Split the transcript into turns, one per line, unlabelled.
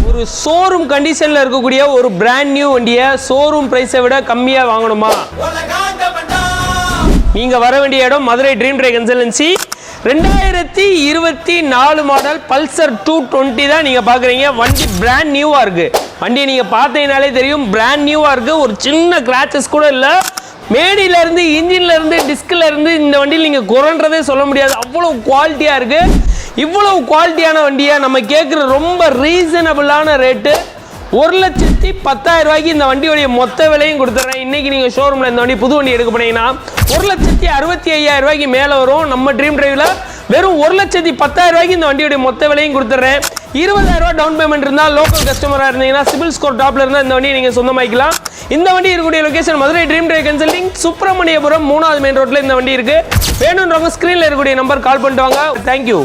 ஒரு ஷோரூம் கண்டிஷன்ல இருக்கக்கூடிய ஒரு பிராண்ட் நியூ வண்டியை ஷோரூம் பிரைஸை விட கம்மியா வாங்கணுமா? நீங்க வர வேண்டிய இடம் Madurai dream try consultancy. 2024 model Pulsar 220 தான் நீங்க பாக்குறீங்க. வண்டி பிராண்ட் நியூவா இருக்கு. வண்டியை நீங்க பார்த்தீங்கனாலே தெரியும் பிராண்ட் நியூவா இருக்கு. ஒரு சின்ன கிராச்சஸ் கூட இல்ல. மேடியில இருந்து இன்ஜின்ல இருந்து டிஸ்க்ல இருந்து இந்த வண்டியில் நீங்க குறைன்றதே சொல்ல முடியாது. அவ்வளவு குவாலிட்டியா இருக்கு. இவ்வளவு குவாலிட்டியான வண்டியை நம்ம கேட்குற ரொம்ப ரீசனபிளான ரேட்டு 1,10,000 ரூபாய்க்கு இந்த வண்டியோடைய மொத்த விலையும் கொடுத்துட்றேன். இன்னைக்கு நீங்கள் ஷோரூமில் இந்த வண்டி புது வண்டி எடுக்க போனீங்கன்னா 1,65,000 ரூபாய்க்கு மேலே வரும். நம்ம ட்ரீம் டிரைவில் வெறும் 1,10,000 ரூபாய்க்கு இந்த வண்டியோடைய மொத்த விலையும் கொடுத்துட்றேன். 20,000 ரூபாய் டவுன் பேமெண்ட் இருந்தால் லோக்கல் கஸ்டமராக இருந்தீங்கன்னா சிபில் ஸ்கோர் டாப்ல இருந்தால் இந்த வண்டியை நீங்கள் சொந்தமாக்கலாம். இந்த வண்டி இருக்கக்கூடிய location Madurai dream drive consulting, Subramaniapuram 3வது மெயின் ரோட்டில் இந்த வண்டி இருக்கு. வேணுன்றவங்க ஸ்க்ரீனில் இருக்கக்கூடிய நம்பர் கால் பண்ணிட்டு வாங்க. தேங்க்யூ.